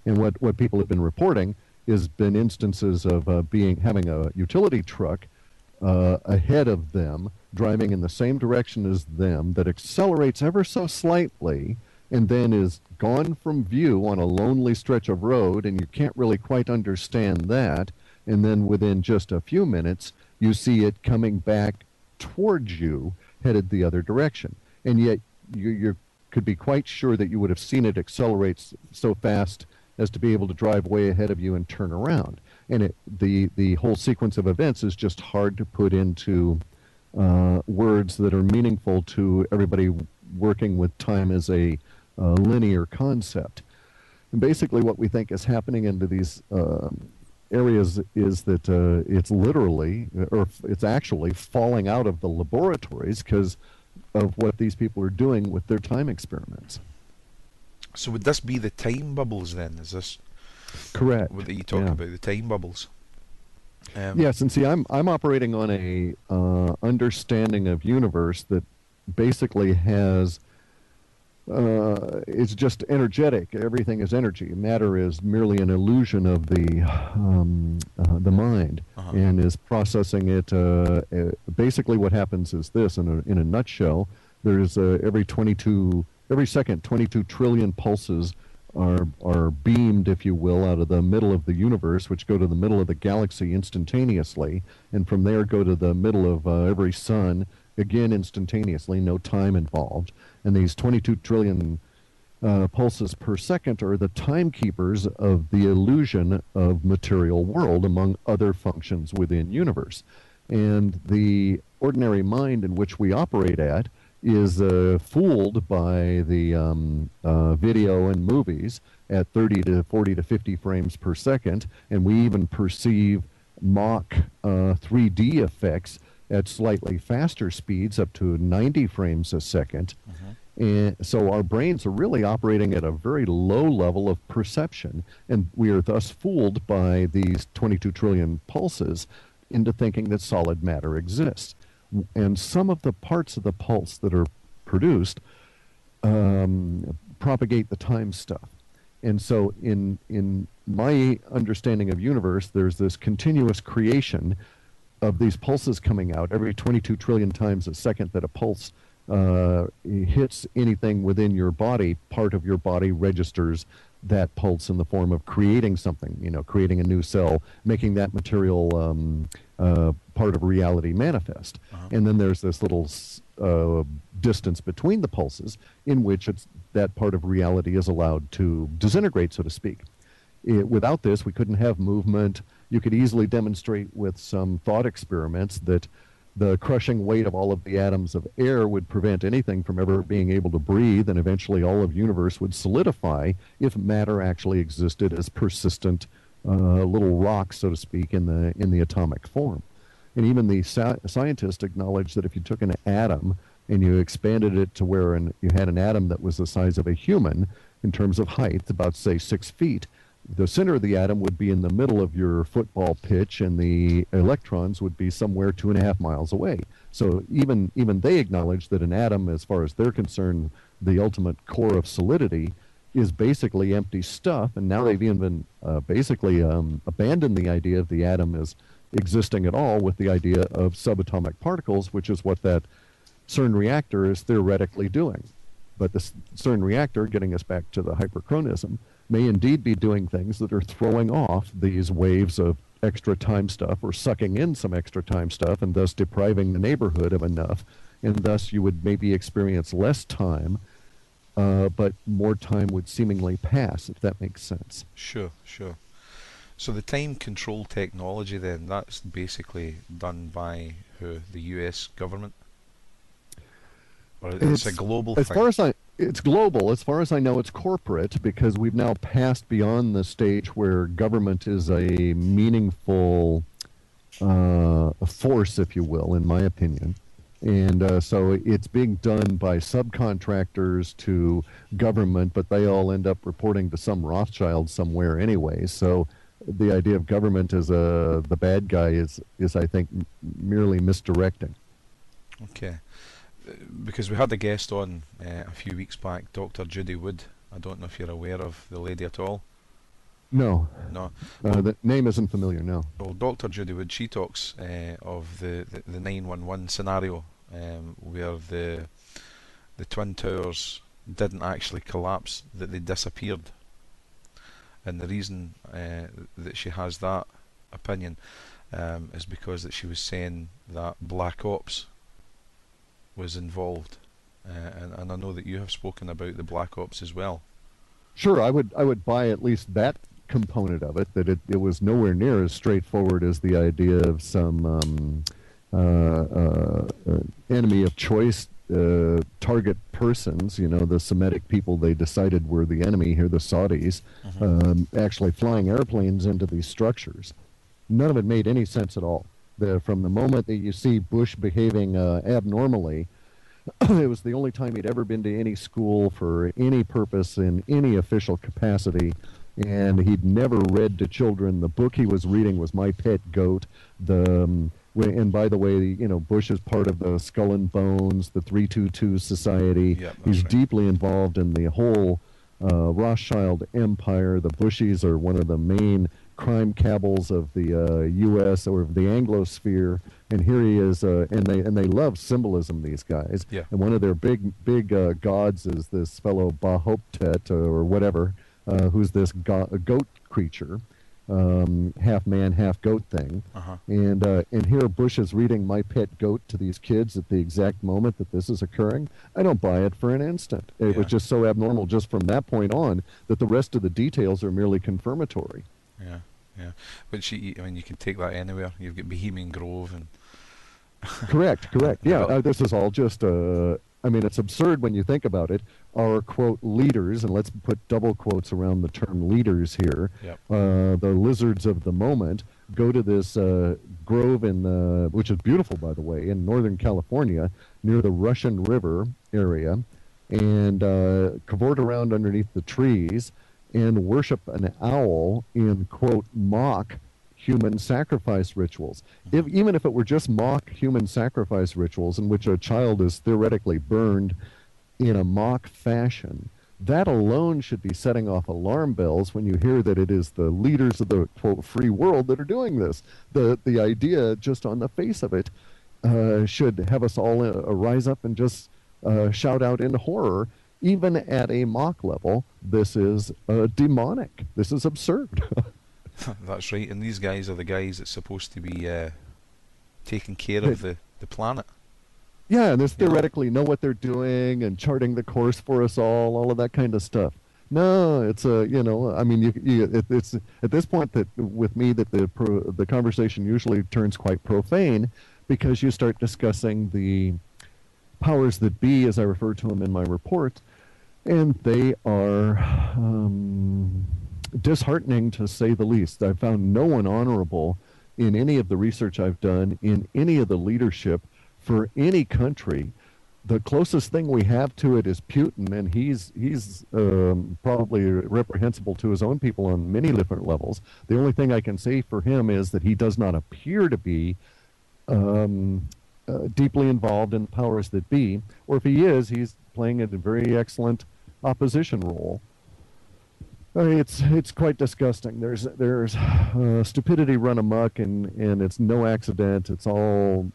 And what people have been reporting has been instances of having a utility truck ahead of them, driving in the same direction as them, that accelerates ever so slightly and then is gone from view on a lonely stretch of road, and you can't really quite understand that. And then within just a few minutes, you see it coming back towards you, headed the other direction. And yet you could be quite sure that you would have seen it accelerate so fast as to be able to drive way ahead of you and turn around. And the whole sequence of events is just hard to put into words that are meaningful to everybody working with time as a linear concept. And basically what we think is happening into these areas is that it's literally, or it's actually falling out of the laboratories because of what these people are doing with their time experiments. So would this be the time bubbles then? Is this correct? What you talk about, the time bubbles? Yes, and see, I'm operating on a understanding of universe that basically has it's just energetic. Everything is energy. Matter is merely an illusion of the mind, and is processing it. Basically, what happens is this: in a nutshell, there's every second 22 trillion pulses are beamed, if you will, out of the middle of the universe, which go to the middle of the galaxy instantaneously, and from there go to the middle of every sun, again instantaneously, no time involved. And these 22 trillion pulses per second are the timekeepers of the illusion of material world, among other functions within universe. And the ordinary mind in which we operate at is fooled by the video and movies at 30 to 40 to 50 frames per second, and we even perceive mock 3D effects at slightly faster speeds, up to 90 frames a second. And so our brains are really operating at a very low level of perception, and we are thus fooled by these 22 trillion pulses into thinking that solid matter exists. And some of the parts of the pulse that are produced propagate the time stuff. And so in my understanding of universe, there's this continuous creation of these pulses coming out every 22 trillion times a second that a pulse hits anything within your body. Part of your body registers that pulse in the form of creating something, creating a new cell, making that material part of reality manifest. And then there's this little distance between the pulses in which that part of reality is allowed to disintegrate, so to speak. Without this, we couldn't have movement. You could easily demonstrate with some thought experiments that the crushing weight of all of the atoms of air would prevent anything from ever being able to breathe, and eventually all of universe would solidify if matter actually existed as persistent little rocks, so to speak, in the atomic form. And even the scientists acknowledge that if you took an atom and you expanded it to where you had an atom that was the size of a human in terms of height, about, say, 6 feet, the center of the atom would be in the middle of your football pitch, and the electrons would be somewhere 2.5 miles away. So even they acknowledge that an atom, as far as they're concerned, the ultimate core of solidity, is basically empty stuff. And now they've even basically abandoned the idea of the atom as existing at all, with the idea of subatomic particles, which is what that CERN reactor is theoretically doing. But the CERN reactor, getting us back to the hyperchronism, may indeed be doing things that are throwing off these waves of extra time stuff, or sucking in some extra time stuff, and thus depriving the neighborhood of enough. And thus you would maybe experience less time, but more time would seemingly pass, if that makes sense. Sure. So the time control technology then, that's basically done by who? The US government? Or it's a global thing? It's global. As far as I know, it's corporate, because we've now passed beyond the stage where government is a meaningful force, if you will, in my opinion. And so it's being done by subcontractors to government, but they all end up reporting to some Rothschild somewhere anyway. So the idea of government as the bad guy is I think, merely misdirecting. Okay. Because we had a guest on a few weeks back, Dr. Judy Wood. I don't know if you're aware of the lady at all. No, No. Well, the name isn't familiar. No. well, Dr. Judy Wood, she talks of the 911 scenario, where the twin towers didn't actually collapse, that they disappeared. And the reason that she has that opinion is because that she was saying that Black Ops was involved, and I know that you have spoken about the Black Ops as well. Sure, I would buy at least that component of it. That it was nowhere near as straightforward as the idea of some enemy of choice target persons. You know, the Semitic people they decided were the enemy here, the Saudis, Hmm. actually flying airplanes into these structures. None of it made any sense at all. From the moment that you see Bush behaving abnormally, it was the only time he'd ever been to any school for any purpose in any official capacity. And he'd never read to children. The book he was reading was My Pet Goat. And by the way, you know, Bush is part of the Skull and Bones, the 322 Society. Yep, He's that's right. deeply involved in the whole Rothschild empire. The Bushies are one of the main crime cabals of the U.S. or of the Anglosphere, and here he is, and they love symbolism. These guys, Yeah. and one of their big gods is this fellow Bahoptet or whatever, who's this goat creature, half man, half goat thing. Uh-huh. And here Bush is reading My Pet Goat to these kids at the exact moment that this is occurring. I don't buy it for an instant. It was Yeah. just so abnormal just from that point on that the rest of the details are merely confirmatory. Yeah. Yeah. But I mean, you can take that anywhere. You've got Bohemian Grove and Correct, correct. the Yeah, vil- this is all just, I mean, it's absurd when you think about it. Our, quote, leaders, and let's put double quotes around the term leaders here, Yep. the lizards of the moment, go to this grove which is beautiful, by the way, in Northern California, near the Russian River area, and cavort around underneath the trees and worship an owl in, quote, mock human sacrifice rituals. Hmm. Even if it were just mock human sacrifice rituals in which a child is theoretically burned in a mock fashion, that alone should be setting off alarm bells when you hear that it is the leaders of the quote free world that are doing this. The idea, just on the face of it, should have us all rise up and just shout out in horror. Even at a mock level, this is demonic. This is absurd. That's right. And these guys are the guys that's supposed to be taking care of the planet. Yeah, and there's You know. theoretically know what they're doing and charting the course for us all of that kind of stuff. No, it's a, you know, I mean, it's at this point that with me that the conversation usually turns quite profane because you start discussing the powers that be, as I refer to them in my report, and they are disheartening to say the least. I've found no one honorable in any of the research I've done in any of the leadership for any country. The closest thing we have to it is Putin, and he's probably reprehensible to his own people on many different levels. The only thing I can say for him is that he does not appear to be deeply involved in the powers that be, or if he is, he's playing a very excellent opposition role. I mean, it's quite disgusting. There's stupidity run amok, and it's no accident. It's all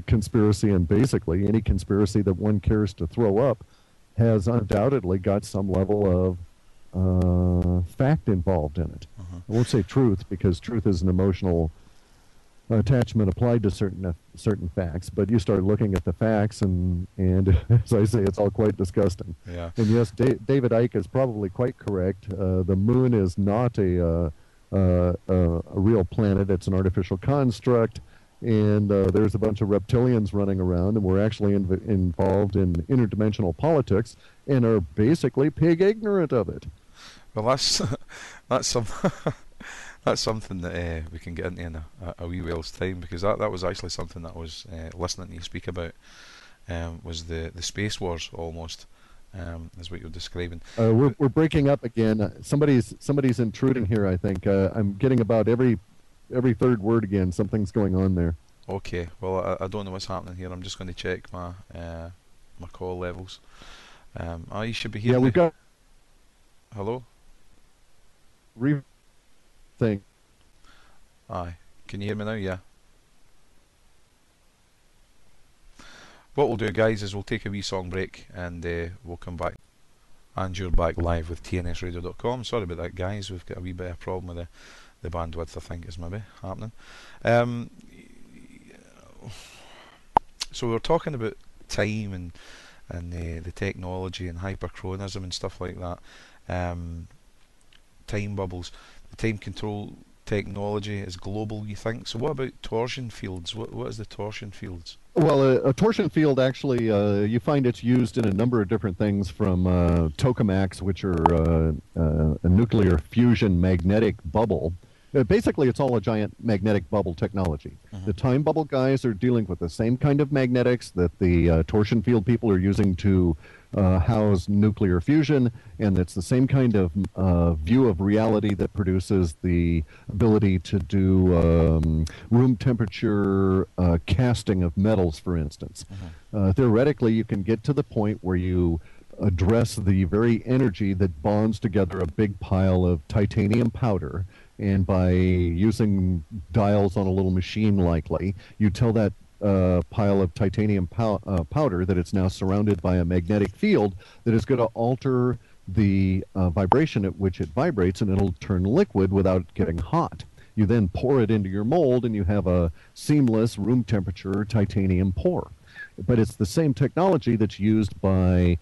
conspiracy, and basically any conspiracy that one cares to throw up has undoubtedly got some level of fact involved in it. Uh-huh. I won't say truth because truth is an emotional attachment applied to certain facts, but you start looking at the facts, and as I say, it's all quite disgusting. Yeah. And yes, David Icke is probably quite correct. The moon is not a real planet; it's an artificial construct. And there's a bunch of reptilians running around, and we're actually involved in interdimensional politics, and are basically pig ignorant of it. Well, that's that's some that's something that we can get into in a wee while's time, because that was actually something that I was listening to you speak about. Was the space wars almost, is what you're describing. But We're breaking up again. Somebody's intruding here. I think I'm getting about every third word again. Something's going on there. okay, well I don't know what's happening here. I'm just going to check my call levels. You should be Yeah, hearing we've me. got Hello. thing. Aye. Can you hear me now? Yeah. What we'll do, guys, is we'll take a wee song break and we'll come back. And you're back live with TNSradio.com. Sorry about that, guys. We've got a wee bit of a problem with the bandwidth, I think, is maybe happening. So we were talking about time and the technology and hyperchronism and stuff like that. Time bubbles. The time control technology is global, you think? So what about torsion fields? What is the torsion fields? Well, a torsion field actually, you find it's used in a number of different things, from tokamaks, which are a nuclear fusion magnetic bubble. Basically, it's all a giant magnetic bubble technology. The time bubble guys are dealing with the same kind of magnetics that the torsion field people are using to house nuclear fusion, and it's the same kind of view of reality that produces the ability to do room temperature casting of metals, for instance. Theoretically, you can get to the point where you address the very energy that bonds together a big pile of titanium powder, and by using dials on a little machine likely, you tell that pile of titanium powder that it's now surrounded by a magnetic field that is going to alter the vibration at which it vibrates, and it'll turn liquid without getting hot. You then pour it into your mold, and you have a seamless room temperature titanium pour. But it's the same technology that's used by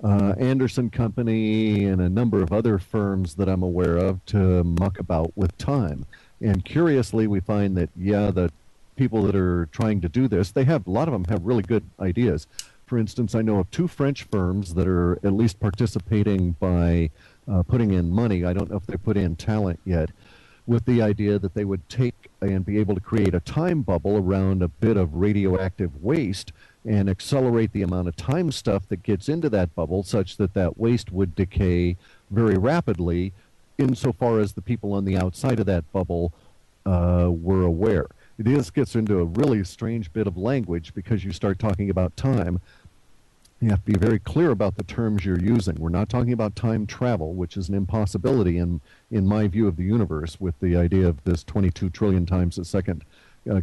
Anderson Company and a number of other firms that I'm aware of to muck about with time. And curiously, we find that, yeah, the people that are trying to do this, a lot of them have really good ideas. For instance, I know of 2 French firms that are at least participating by putting in money. I don't know if they put in talent yet, with the idea that they would take and be able to create a time bubble around a bit of radioactive waste and accelerate the amount of time stuff that gets into that bubble, such that that waste would decay very rapidly, insofar as the people on the outside of that bubble were aware. This gets into a really strange bit of language, because you start talking about time. You have to be very clear about the terms you're using. We're not talking about time travel, which is an impossibility in my view of the universe, with the idea of this 22 trillion times a second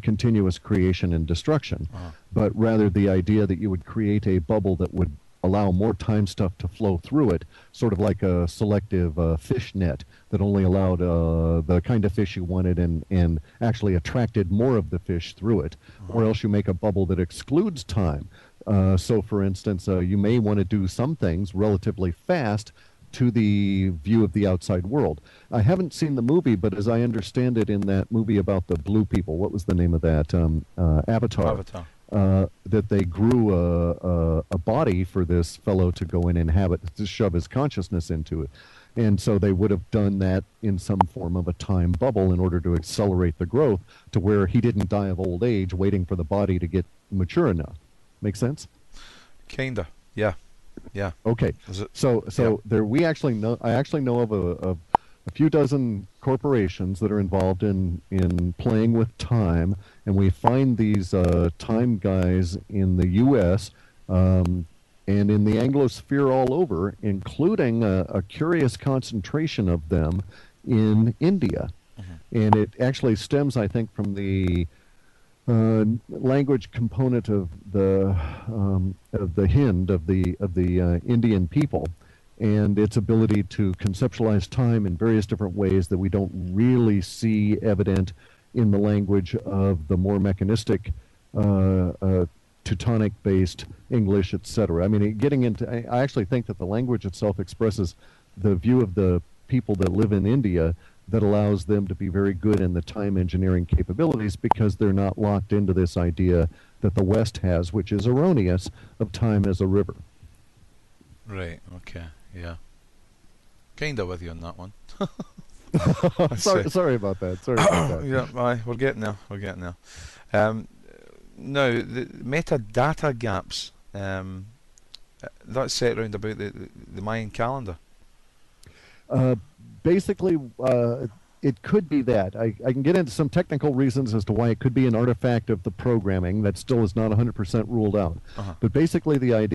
continuous creation and destruction, but rather the idea that you would create a bubble that would allow more time stuff to flow through it, sort of like a selective fish net that only allowed the kind of fish you wanted and actually attracted more of the fish through it. Or else you make a bubble that excludes time. So, for instance, you may want to do some things relatively fast to the view of the outside world. I haven't seen the movie, but as I understand it, in that movie about the blue people, what was the name of that? Avatar. That they grew a body for this fellow to go in and inhabit, to shove his consciousness into it. And so they would have done that in some form of a time bubble in order to accelerate the growth to where he didn't die of old age waiting for the body to get mature enough. Make sense? Kinda, yeah. Yeah. Okay. So yeah. I actually know of a few dozen corporations that are involved in playing with time, and we find these time guys in the U.S. And in the Anglosphere all over, including a curious concentration of them in India. And it actually stems, I think, from the language component of the Hind, of the Indian people, and its ability to conceptualize time in various different ways that we don't really see evident in the language of the more mechanistic Teutonic-based English, etc. I mean, I actually think that the language itself expresses the view of the people that live in India that allows them to be very good in the time engineering capabilities, because they're not locked into this idea that the West has, which is erroneous, of time as a river. Right, okay, yeah. Kind of with you on that one. Sorry about that. Yeah, we're getting there. Now, the metadata gaps, that's set around about the Mayan calendar. Basically, it could be that. I can get into some technical reasons as to why it could be an artifact of the programming that still is not 100% ruled out. But basically the idea